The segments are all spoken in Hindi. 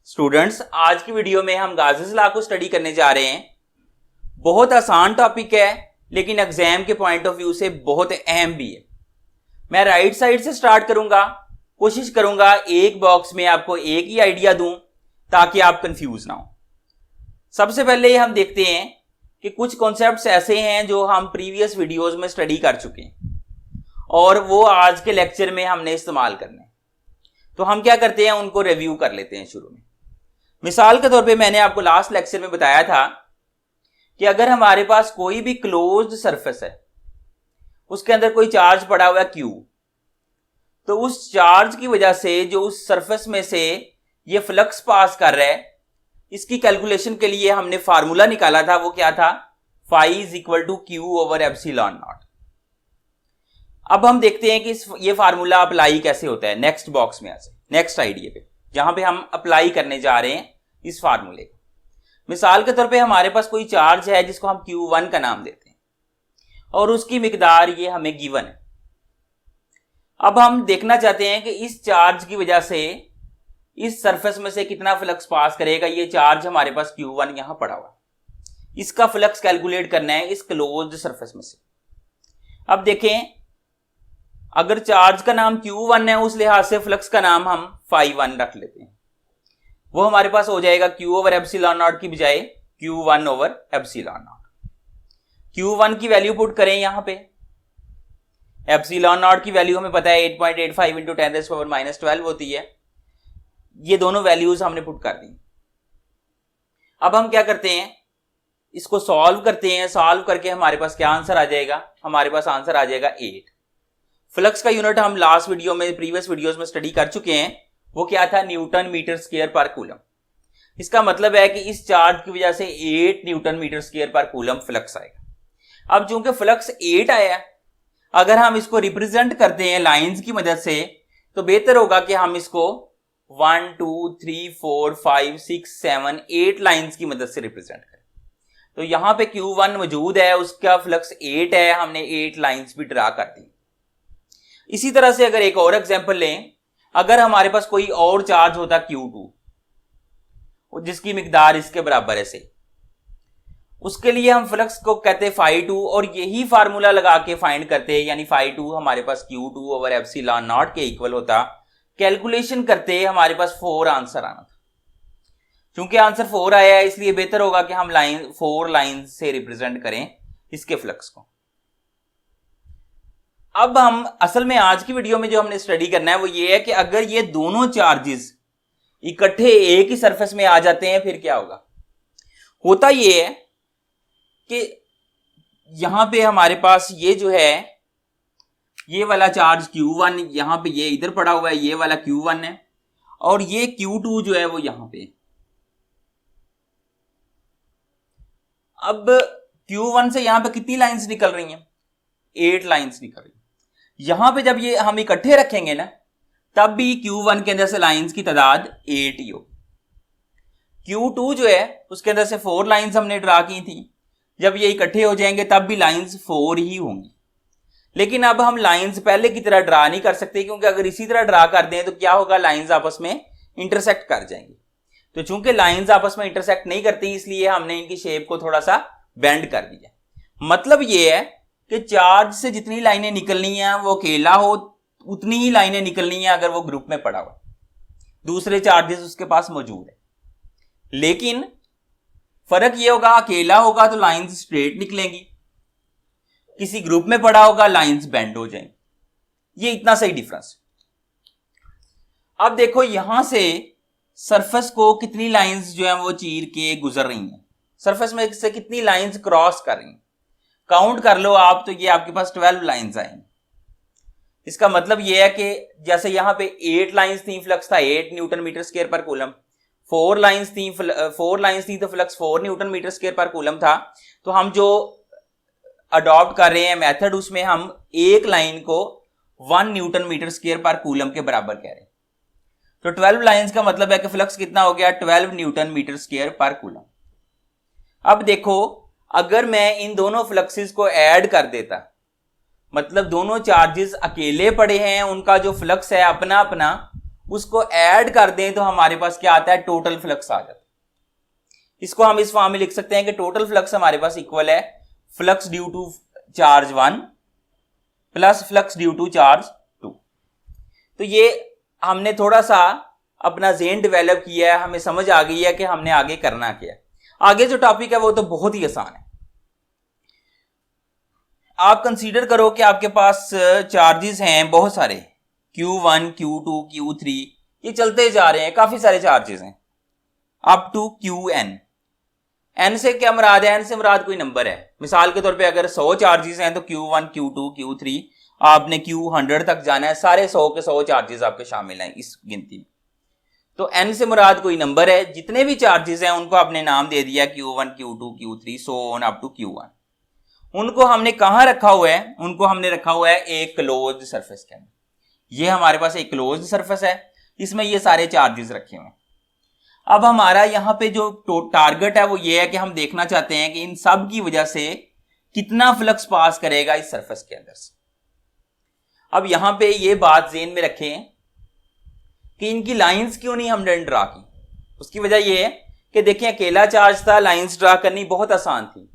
स्टूडेंट्स, आज की वीडियो में हम गाउस लॉ को स्टडी करने जा रहे हैं। बहुत आसान टॉपिक है लेकिन एग्जाम के पॉइंट ऑफ व्यू से बहुत अहम भी है। मैं राइट साइड से स्टार्ट करूंगा, कोशिश करूंगा एक बॉक्स में आपको एक ही आइडिया दूं ताकि आप कंफ्यूज ना हो। सबसे पहले हम देखते हैं कि कुछ कॉन्सेप्ट्स ऐसे हैं जो हम प्रीवियस वीडियोस में स्टडी कर चुके हैं और वो आज के लेक्चर में हमने इस्तेमाल करने हैं। तो हम क्या करते हैं, उनको रिव्यू कर लेते हैं शुरू में। मिसाल के तौर पे मैंने आपको लास्ट लेक्चर में बताया था कि अगर हमारे पास कोई भी क्लोज्ड सरफेस है, उसके अंदर कोई चार्ज पड़ा हुआ है Q, तो उस चार्ज की वजह से जो उस सरफेस में से ये फ्लक्स पास कर रहा है, इसकी कैलकुलेशन के लिए हमने फार्मूला निकाला था। वो क्या था? Phi is equal to Q over epsilon naught. अब हम देखते हैं कि ये फार्मूला अप्लाई कैसे होता है। नेक्स्ट बॉक्स में ऐसे नेक्स्ट आइडिया पे जहां पे हम अप्लाई करने जा रहे हैं इस फार्मूले को। मिसाल के तौर पे हमारे पास कोई चार्ज है जिसको हम Q1 का नाम देते हैं और उसकी मिकदार ये हमें गिवन है। अब हम देखना चाहते हैं कि इस चार्ज की वजह से इस सरफेस में से कितना फ्लक्स पास करेगा। ये चार्ज हमारे पास Q1 यहां पड़ा हुआ, इसका फ्लक्स कैलकुलेट करना है इस क्लोज्ड सरफेस में से। अब देखें, अगर चार्ज का नाम Q1 है उस लिहाज से फ्लक्स का नाम हम φ1 रख लेते हैं। वो हमारे पास हो जाएगा Q ओवर एप्सिलॉन नॉट की बजाय Q1 over epsilon not. Q1 की वैल्यू पुट करें यहां पे, एप्सिलॉन नॉट की वैल्यू हमें पता है 8.85 इंटू 10⁻⁻12 होती है। ये दोनों वैल्यूज हमने पुट कर दी। अब हम क्या करते हैं, इसको सॉल्व करते हैं। सॉल्व करके हमारे पास क्या आंसर आ जाएगा? हमारे पास आंसर आ जाएगा 8। फ्लक्स का यूनिट हम लास्ट वीडियो में, प्रीवियस वीडियोस में स्टडी कर चुके हैं। वो क्या था? न्यूटन मीटर स्क्वायर पर कूलम। इसका मतलब है कि इस चार्ज की वजह से 8 न्यूटन मीटर स्क्वायर पर कूलम फ्लक्स आएगा। अब चूंकि फ्लक्स 8 आया, अगर हम इसको रिप्रेजेंट करते हैं लाइंस की मदद से तो बेहतर होगा कि हम इसको 1 2 3 4 5 6 7 8 लाइंस की मदद से रिप्रेजेंट करें। तो यहां पे Q1 मौजूद है, उसका फ्लक्स 8 है, हमने 8 लाइंस भी ड्रा कर दी। इसी तरह से अगर एक और एग्जांपल लें, अगर हमारे पास कोई और चार्ज होता Q2 जिसकी मिकदार इसके बराबर है से, उसके लिए हम फ्लक्स को कहते हैं φ2 और यही फार्मूला लगा के फाइंड करते हैं, यानी φ2 हमारे पास Q2 ओवर एप्सिलॉन नॉट के इक्वल होता। कैलकुलेशन करते हमारे पास 4 आंसर आना था। चूंकि आंसर 4 आया है इसलिए बेहतर होगा कि हम 4 लाइन से रिप्रेजेंट करें इसके फ्लक्स को। अब हम असल में आज की वीडियो में जो हमने स्टडी करना है वो ये है कि अगर ये दोनों चार्जेस इकट्ठे एक ही सरफेस में आ जाते हैं फिर क्या होगा। होता ये है कि यहां पे हमारे पास ये जो है, ये वाला चार्ज Q1 यहां पे ये इधर पड़ा हुआ है, ये वाला Q1 है और ये Q2 जो है वो यहां पे। अब Q1 से यहां पे कितनी लाइंस निकल रही हैं? 8 लाइंस निकल रही हैं। यहां पे जब ये हम इकट्ठे रखेंगे ना, तब भी Q1 के अंदर से लाइंस की तादाद 8 ही होगी। Q2 जो है उसके अंदर से 4 लाइंस हमने ड्रा की थी, जब ये इकट्ठे हो जाएंगे तब भी लाइंस 4 ही होंगी। लेकिन अब हम लाइंस पहले की तरह ड्रा नहीं कर सकते, क्योंकि अगर इसी तरह ड्रा कर दें तो क्या होगा, लाइंस आपस में इंटरसेक्ट कर जाएंगी। तो चूंकि लाइंस आपस में इंटरसेक्ट नहीं करती इसलिए हमने इनकी शेप को थोड़ा सा बेंड कर दिया। मतलब ये है कि चार्ज से जितनी लाइनें निकलनी है वो अकेला हो उतनी ही लाइनें निकलनी है अगर वो ग्रुप में पड़ा हुआ, दूसरे चार्जेस उसके पास मौजूद है। लेकिन फर्क ये होगा, अकेला होगा तो लाइंस स्ट्रेट निकलेंगी, किसी ग्रुप में पड़ा होगा लाइंस बेंड हो जाएंगी। ये इतना सही डिफरेंस। अब देखो यहां से सरफेस को कितनी लाइंस जो है वो चीर के गुजर रही हैं, सरफेस में से कितनी लाइंस क्रॉस कर रही हैं। काउंट कर लो आप, तो ये आपके पास 12 लाइंस आएंगी। इसका मतलब ये है कि जैसे यहां पे 8 लाइंस थी, फ्लक्स था 8 न्यूटन मीटर स्क्वायर पर कूलम। 4 लाइंस थी तो फ्लक्स 4 न्यूटन मीटर स्क्वायर पर कूलम था। तो हम जो अडॉप्ट कर रहे हैं मेथड, उसमें हम एक लाइन को 1 न्यूटन मीटर स्क्वायर पर कूलम के बराबर कह रहे हैं। तो 12 लाइंस का मतलब है कि फ्लक्स कितना हो गया? 12 न्यूटन मीटर स्क्वायर पर कूलम। अब देखो, अगर मैं इन दोनों फ्लक्सेस को ऐड कर देता, मतलब दोनों चार्जेस अकेले पड़े हैं, उनका जो फ्लक्स है अपना अपना, उसको ऐड कर दें तो हमारे पास क्या आता है, टोटल फ्लक्स आ जाता है। इसको हम इस फॉर्म में लिख सकते हैं कि टोटल फ्लक्स हमारे पास इक्वल है flux due to charge 1 plus flux due to charge 2। तो ये हमने थोड़ा सा अपना ज़हन डेवलप किया है, हमें समझ आ गई है कि हमने आगे करना क्या है। आगे जो टॉपिक है वो तो बहुत ही आसान है। आप कंसीडर करो कि आपके पास चार्जेस हैं बहुत सारे, Q1, Q2, Q3, ये चलते जा रहे हैं, काफी सारे चार्जेस हैं अप टू Qn। n से क्या मुराद है, n से मुराद कोई नंबर है। मिसाल के तौर पे अगर 100 चार्जेस हैं तो Q1, Q2, Q3 आपने Q100 तक जाना है, सारे 100 के 100 चार्जेस आपके शामिल हैं इस गिनती में। तो n से मुराद कोई नंबर है, जितने भी चार्जेस हैं उनको आपने नाम दे दिया Q1, Q2, Q3 so on up to Q1। उनको हमने कहां रखा हुआ है, उनको हमने रखा हुआ है एक क्लोज्ड सरफेस के अंदर। ये हमारे पास एक क्लोज्ड सरफेस है, इसमें ये सारे चार्जेस रखे हुए हैं। अब हमारा यहां पे जो टारगेट है वो ये है कि हम देखना चाहते हैं कि इन सब की वजह से कितना फ्लक्स पास करेगा इस सरफेस के अंदर से। अब यहां पे ये बात ज़हन में रखें कि इनकी लाइंस क्यों नहीं हमने ड्रा की। उसकी वजह ये है कि देखिए अकेला चार्ज था, लाइंस ड्रा करनी बहुत आसान थी।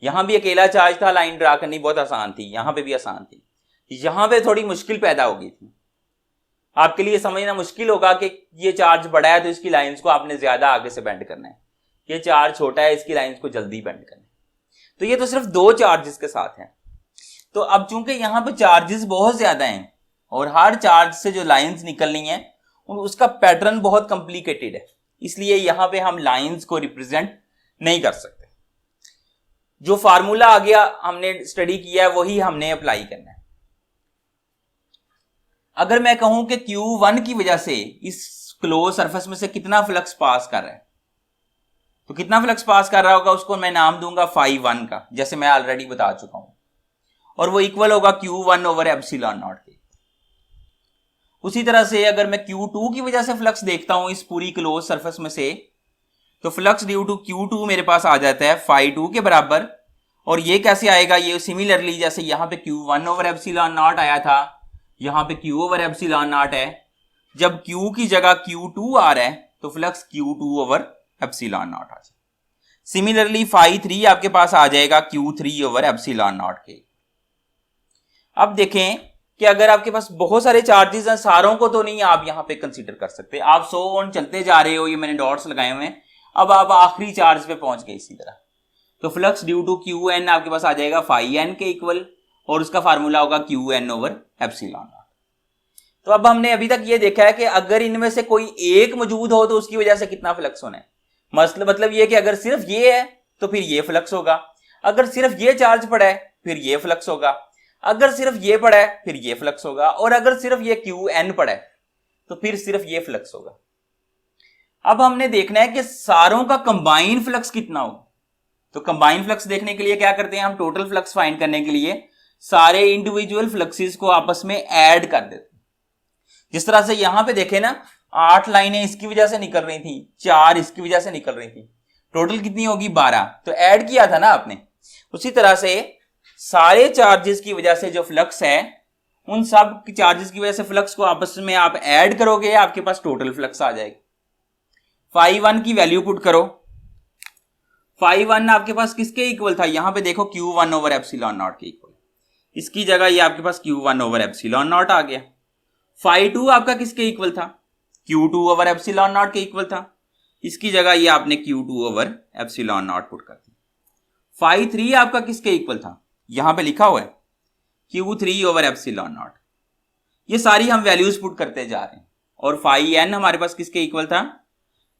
यहां भी अकेला चार्ज था, लाइन ड्रा करनी बहुत आसान थी, यहां पे भी आसान थी। यहां पे थोड़ी मुश्किल पैदा हो गई थी। आपके लिए समझना मुश्किल होगा कि ये चार्ज बड़ा है तो इसकी लाइंस को आपने ज्यादा आगे से बेंड करना है, ये चार्ज छोटा है इसकी लाइंस को जल्दी बेंड करना है। तो ये तो सिर्फ 2 चार्जेस के साथ है। तो अब चूंकि यहां पे चार्जेस बहुत ज्यादा हैं और हर चार्ज से जो लाइंस निकलनी है उसका पैटर्न बहुत कॉम्प्लिकेटेड है, इसलिए यहां पे हम लाइंस को रिप्रेजेंट नहीं कर सकते। जो फार्मूला आ गया हमने स्टडी किया है वही हमने अप्लाई करना है। अगर मैं कहूं कि Q1 की वजह से इस क्लोज सरफेस में से कितना फ्लक्स पास कर रहा है, तो कितना फ्लक्स पास कर रहा होगा उसको मैं नाम दूंगा φ1 का, जैसे मैं ऑलरेडी बता चुका हूं, और वो इक्वल होगा Q1 ओवर एप्सिलॉन नॉट के। उसी तरह से अगर मैं Q2 की वजह से फ्लक्स देखता हूं इस पूरी क्लोज सरफेस में से, तो फ्लक्स ड्यू टू Q2 मेरे पास आ जाता है φ2 के बराबर। और ये कैसे आएगा, ये सिमिलरली जैसे यहां पे Q1 ओवर एप्सिलॉन नॉट आया था, यहां पे Q ओवर एप्सिलॉन नॉट है। जब Q की जगह Q2 आ रहा है तो flux Q2 over epsilon naught आ जाए। सिमिलरली φ3 आपके पास आ जाएगा Q3 ओवर एप्सिलॉन नॉट के। अब देखें कि अगर आपके पास बहुत सारे चार्जेस हैं, सारों को तो नहीं आप यहां पे कंसीडर कर सकते। आप 100 ऑन चलते जा रहे हो, ये मैंने डॉट्स लगाए हुए हैं, अब आप आखिरी चार्ज पे पहुंच गए इसी तरह। तो फ्लक्स ड्यू टू Qn आपके पास आ जाएगा φn के इक्वल, और उसका फार्मूला होगा Qn ओवर एप्सिलॉन नॉट। तो अब हमने अभी तक ये देखा है कि अगर इनमें से कोई एक मौजूद हो तो उसकी वजह से कितना फ्लक्स होना है। मतलब ये कि अगर सिर्फ ये है तो फिर ये फ्लक्स होगा, अगर सिर्फ ये चार्ज पड़ा है फिर ये फ्लक्स होगा, अगर सिर्फ ये पड़ा है फिर ये फ्लक्स होगा, और अगर सिर्फ ये Qn पड़ा है तो फिर सिर्फ ये फ्लक्स होगा। अब हमने देखना है कि सारों का कंबाइन फ्लक्स कितना होगा। तो कंबाइन फ्लक्स देखने के लिए क्या करते हैं, हम टोटल फ्लक्स फाइंड करने के लिए सारे इंडिविजुअल फ्लक्सेस को आपस में ऐड कर देते हैं। जिस तरह से यहां पे देखें ना, 8 लाइनें इसकी वजह से निकल रही थी, 4 इसकी वजह से निकल रही थी, टोटल कितनी होगी 12, तो ऐड किया था ना आपने। उसी तरह से सारे चार्जेस की वजह से जो फ्लक्स है, उन सब चार्जेस की वजह से फ्लक्स को आपस में आप ऐड करोगे, आपके पास टोटल फ्लक्स आ जाएगी। φ1 की वैल्यू पुट करो। φ1 आपके पास किसके इक्वल था, यहां पे देखो Q1 ओवर एप्सिलॉन नॉट के इक्वल, इसकी जगह ये आपके पास Q1 ओवर एप्सिलॉन नॉट आ गया। φ2 आपका किसके इक्वल था, Q2 ओवर एप्सिलॉन नॉट के इक्वल था, इसकी जगह ये आपने Q2 over epsilon not put कर दी। φ3 आपका किसके इक्वल था, यहां पे लिखा हुआ है Q3 ओवर एप्सिलॉन नॉट। ये सारी हम वैल्यूज पुट करते जा रहे हैं। और φn हमारे पास किसके इक्वल था,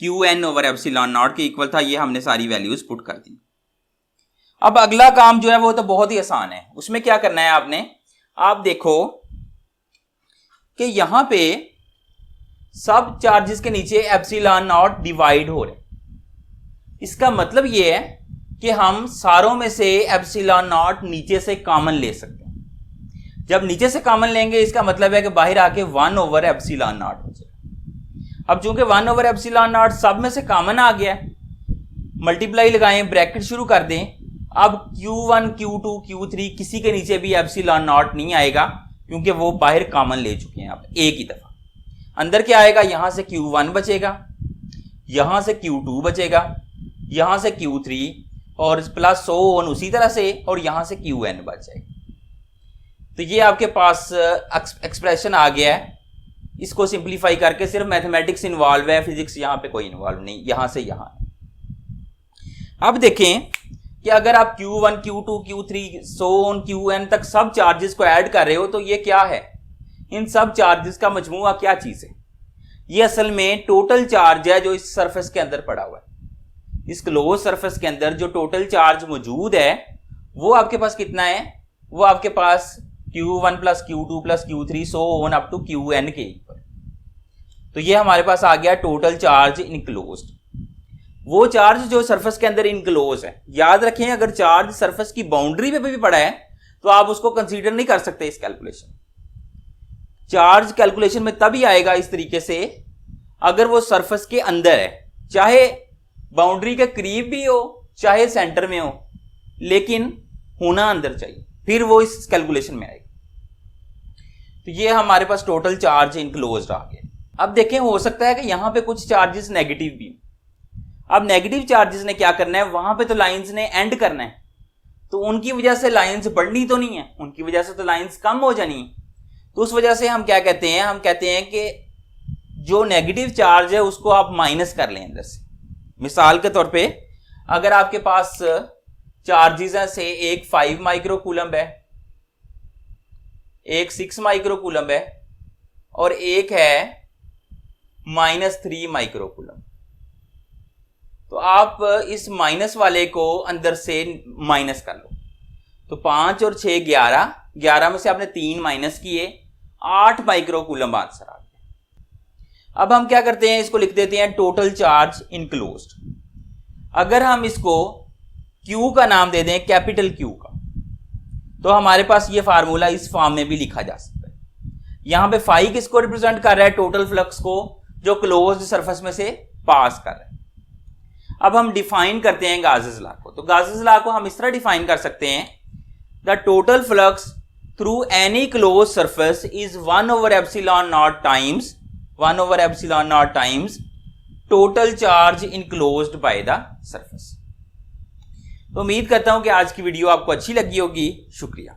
Qn ओवर एप्सिलॉन नॉट के इक्वल था। ये हमने सारी वैल्यूज पुट कर दी। अब अगला काम जो है वो तो बहुत ही आसान है। उसमें क्या करना है आपने, आप देखो कि यहां पे सब चार्जेस के नीचे एप्सिलॉन नॉट डिवाइड हो रहे। इसका मतलब ये है कि हम सारों में से एप्सिलॉन नॉट नीचे से कॉमन ले सकते हैं। जब नीचे से कॉमन लेंगे इसका मतलब है कि बाहर आके 1 ओवर एप्सिलॉन नॉट हो जाएगा। अब चूंकि 1 ओवर एप्सिलॉन नॉट सब में से कॉमन आ गया, मल्टीप्लाई लगाएं, ब्रैकेट शुरू कर दें। अब Q1, Q2, Q3 किसी के नीचे भी एप्सिलॉन नॉट नहीं आएगा, क्योंकि वो बाहर कॉमन ले चुके हैं आप एक ही दफा। अंदर क्या आएगा, यहां से Q1 बचेगा, यहां से Q2 बचेगा, यहां से Q3 और प्लस ऑन उसी तरह से, और यहां से Qn बच जाएगा। तो ये आपके पास एक्सप्रेशन आ गया है। इसको सिंप्लीफाई करके सिर्फ मैथमेटिक्स इन्वॉल्व है, फिजिक्स यहां पे कोई इन्वॉल्व नहीं, यहां से यहां। अब देखें कि अगर आप Q1, Q2, Q3 so on Qn तक सब चार्जेस को ऐड कर रहे हो तो ये क्या है, इन सब चार्जेस का मजमूआ क्या चीज है? ये असल में टोटल चार्ज है जो इस सरफेस के अंदर पड़ा हुआ है। इस क्लोज सरफेस के अंदर जो टोटल चार्ज मौजूद है वो आपके पास कितना है, वो आपके पास Q1 plus Q2 plus Q3 so on up to Qn के ऊपर। तो ये हमारे पास आ गया टोटल चार्ज इनक्लोज्ड। वो चार्ज जो सरफेस के अंदर इनक्लोज है, याद रखें अगर चार्ज सरफेस की बाउंड्री पे भी पड़ा है तो आप उसको कंसीडर नहीं कर सकते इस कैलकुलेशन। चार्ज कैलकुलेशन में तभी आएगा इस तरीके से अगर वो सरफेस के अंदर है, चाहे बाउंड्री के करीब भी हो चाहे सेंटर में हो, लेकिन होना अंदर चाहिए, फिर वो इस कैलकुलेशन में आएगा। तो ये हमारे पास टोटल चार्ज इनक्लोज्ड आ गया। अब देखें, हो सकता है कि यहां पे कुछ चार्जेस नेगेटिव भी। अब नेगेटिव चार्जेस ने क्या करना है, वहां पे तो लाइंस ने एंड करना है, तो उनकी वजह से लाइंस बढ़नी तो नहीं है, उनकी वजह से तो लाइंस कम हो जानी है। तो उस वजह से हम क्या कहते हैं, हम कहते हैं कि जो नेगेटिव चार्ज है उसको आप माइनस कर लें अंदर से। मिसाल के तौर पे अगर आपके पास चार्जेस है से एक 5 माइक्रोकूलम्ब है, एक 6 माइक्रोकूलम्ब है और एक है -3 माइक्रोकूलम्ब, तो आप इस माइनस वाले को अंदर से माइनस कर लो। तो 5 और 6 11, 11 में से आपने 3 माइनस किए, 8 माइक्रोकूलम्ब आंसर आ गया। अब हम क्या करते हैं, इसको लिख देते हैं टोटल चार्ज इनक्लोज्ड। अगर हम इसको Q का नाम दे दें, कैपिटल Q का, तो हमारे पास ये फार्मूला इस फॉर्म में भी लिखा जा सकता है। यहां पे फाई किसको रिप्रेजेंट कर रहा है, टोटल फ्लक्स को जो क्लोज्ड सरफेस में से पास कर रहा है। अब हम डिफाइन करते हैं गाउसेस लॉ को। तो गाउसेस लॉ को हम इस तरह डिफाइन कर सकते हैं, the total flux through any close surface is 1/ε0 times total charge enclosed by the surface. तो उम्मीद करता हूं कि आज की वीडियो आपको अच्छी लगी होगी। शुक्रिया।